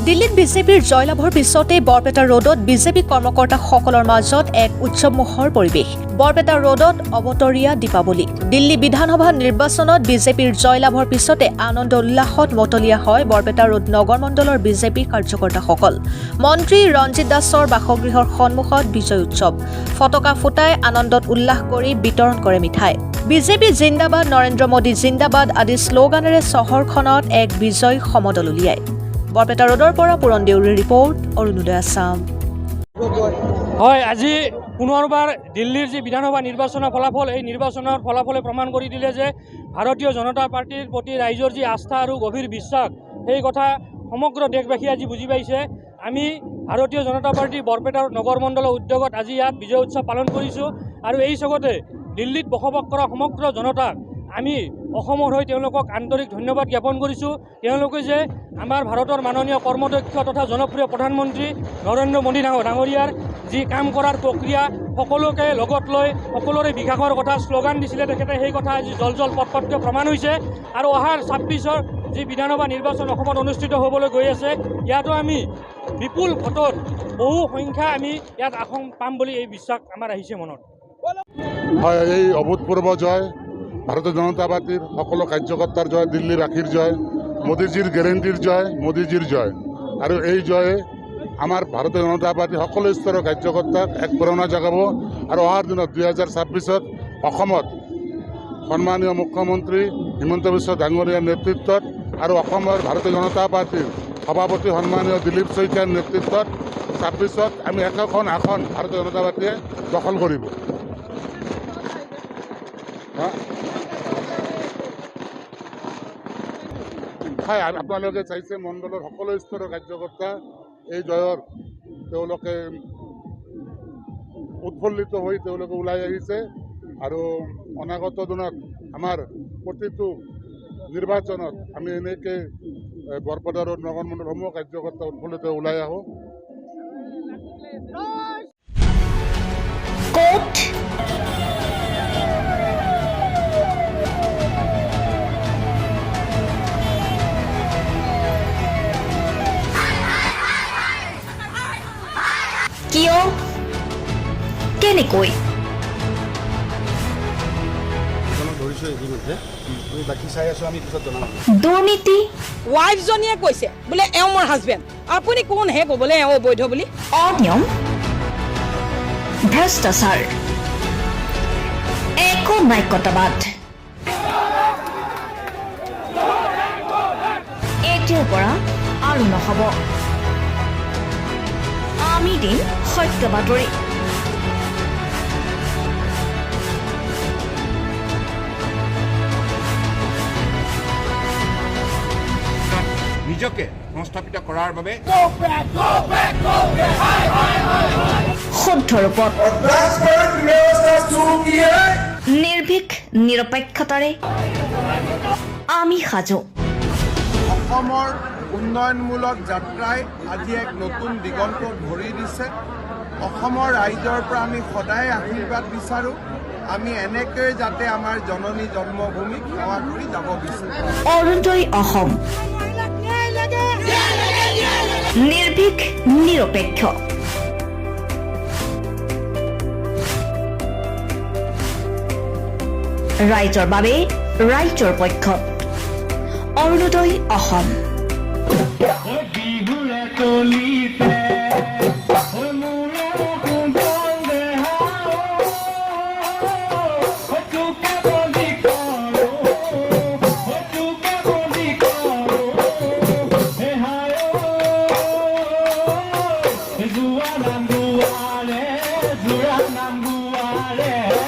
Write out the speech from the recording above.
দিল্লীত বিজেপিৰ জয়লাভৰ পিছতে বৰপেটা ৰোডত বিজেপি কৰ্মকৰ্তাসকলৰ মাজত এক উৎসৱমুখৰ পৰিৱেশ। বৰপেটা ৰোডত অৱতৰীয়া দীপাৱলী। দিল্লী বিধানসভা নিৰ্বাচনত বিজেপিৰ জয়লাভৰ পিছতে আনন্দ উল্লাসত মতলীয়া হয় বৰপেটা ৰোড নগৰ মণ্ডলৰ বিজেপি কাৰ্যকৰ্তাসকল। মন্ত্ৰী ৰঞ্জিত দাসৰ বাসগৃহৰ সন্মুখত বিজয় উৎসৱ। ফটকা ফুটাই আনন্দত উল্লাস কৰি বিতৰণ কৰে মিঠাই। বিজেপি জিন্দাবাদ, নৰেন্দ্ৰ মোদী জিন্দাবাদ আদি শ্লোগানেৰে চহৰখনত এক বিজয় সমদল উলিয়ায়। বৰপেটা ৰোডৰ পৰা পূৰণ দেউৰীৰ ৰিপৰ্ট, অৰুণোদয় আছাম। হয়, আজি পুনৰবাৰ দিল্লীৰ যি বিধানসভা নিৰ্বাচনৰ ফলাফল, এই নিৰ্বাচনৰ ফলাফলে প্ৰমাণ কৰি দিলে যে ভাৰতীয় জনতা পাৰ্টিৰ প্ৰতি ৰাইজৰ যি আস্থা আৰু গভীৰ বিশ্বাস, সেই কথা সমগ্ৰ দেশবাসীয়ে আজি বুজি পাইছে। আমি ভাৰতীয় জনতা পাৰ্টি বৰপেটাৰ নগৰ মণ্ডলৰ উদ্যোগত আজি ইয়াত বিজয় উৎসৱ পালন কৰিছোঁ আৰু এই চগতে দিল্লীত বসবাস কৰা সমগ্ৰ জনতাক আমি অসমৰ হৈ তেওঁলোকক আন্তৰিক ধন্যবাদ জ্ঞাপন কৰিছোঁ। তেওঁলোকে যে আমাৰ ভাৰতৰ মাননীয় কৰ্মদক্ষ তথা জনপ্ৰিয় প্ৰধানমন্ত্ৰী নৰেন্দ্ৰ মোদী ডাঙৰীয়াৰ যি কাম কৰাৰ প্ৰক্ৰিয়া, সকলোকে লগত লৈ সকলোৰে বিকাশৰ কথা শ্লোগান দিছিলে তেখেতে, সেই কথা আজি জল পটপটকৈ প্ৰমাণ হৈছে। আৰু অহাৰ 26ৰ যি বিধানসভা নিৰ্বাচন অসমত অনুষ্ঠিত হ'বলৈ গৈ আছে, ইয়াতো আমি বিপুল ভোটৰ বহু সংখ্যা আমি ইয়াত আসন পাম বুলি এই বিশ্বাস আমাৰ আহিছে মনত। হয়, এই অভূতপূৰ্ব জয় ভাৰতীয় জনতা পাৰ্টিৰ সকলো কাৰ্যকৰ্তাৰ জয়, দিল্লীবাসীৰ জয়, মোদীজীৰ গেৰেণ্টিৰ জয়, মোদীজীৰ জয়। আৰু এই জয়ে আমাৰ ভাৰতীয় জনতা পাৰ্টিৰ সকলো স্তৰৰ কাৰ্যকৰ্তাক এক প্ৰেৰণা জগাব। আৰু অহাৰ দিনত 2026ত অসমত সন্মানীয় মুখ্যমন্ত্ৰী হিমন্ত বিশ্ব ডাঙৰীয়াৰ নেতৃত্বত আৰু অসমৰ ভাৰতীয় জনতা পাৰ্টিৰ সভাপতি সন্মানীয় দিলীপ শইকীয়াৰ নেতৃত্বত 26ত আমি একোখন আসন ভাৰতীয় জনতা পাৰ্টিয়ে দখল কৰিব। হয়, আপোনালোকে চাইছে মণ্ডলৰ সকলো স্তৰৰ কাৰ্যকৰ্তা এই জয়ৰ তেওঁলোকে উৎফুল্লিত হৈ তেওঁলোকে ওলাই আহিছে। আৰু অনাগত দিনত আমাৰ প্ৰতিটো নিৰ্বাচনত আমি এনেকৈ বৰপেটা ৰোড নগৰ মণ্ডলসমূহ কাৰ্যকৰ্তা উৎফুল্লিত ওলাই আহোঁ। কিয়, কেনেকৈ? দুৰ্নীতি। ৱাইফজনীয়ে কৈছে বোলে এওঁ মোৰ হাজবেণ্ড, আপুনি কোন হে ক'বলৈ এওঁ অবৈধ বুলি? অনিয়ম, ভ্ৰষ্টাচাৰ, একো নায়কতাবাদ। এতিয়াৰ পৰা আৰু নহ'ব। আমি দিম সত্য বাতৰি। নিজকে সংস্থাপিত কৰাৰ বাবে শুদ্ধ ৰূপত নিৰ্ভীক নিৰপেক্ষতাৰে আমি সাজু। অসমৰ উন্নয়নমূলক যাত্ৰাই আজি এক নতুন দিগন্ত ভৰি দিছে। অসমৰ ৰাইজৰ পৰা আমি সদায় আশীৰ্বাদ বিচাৰোঁ। আমি এনেকৈ যাতে আমাৰ জননী জন্মভূমিক সেৱা কৰি যাব বিচাৰোঁ। অৰুণোদয় অসম, নিৰ্ভীক নিৰপেক্ষ। ৰাইজৰ বাবে, ৰাইজৰ পক্ষত। Orunodoi Assam. Zua nam guare,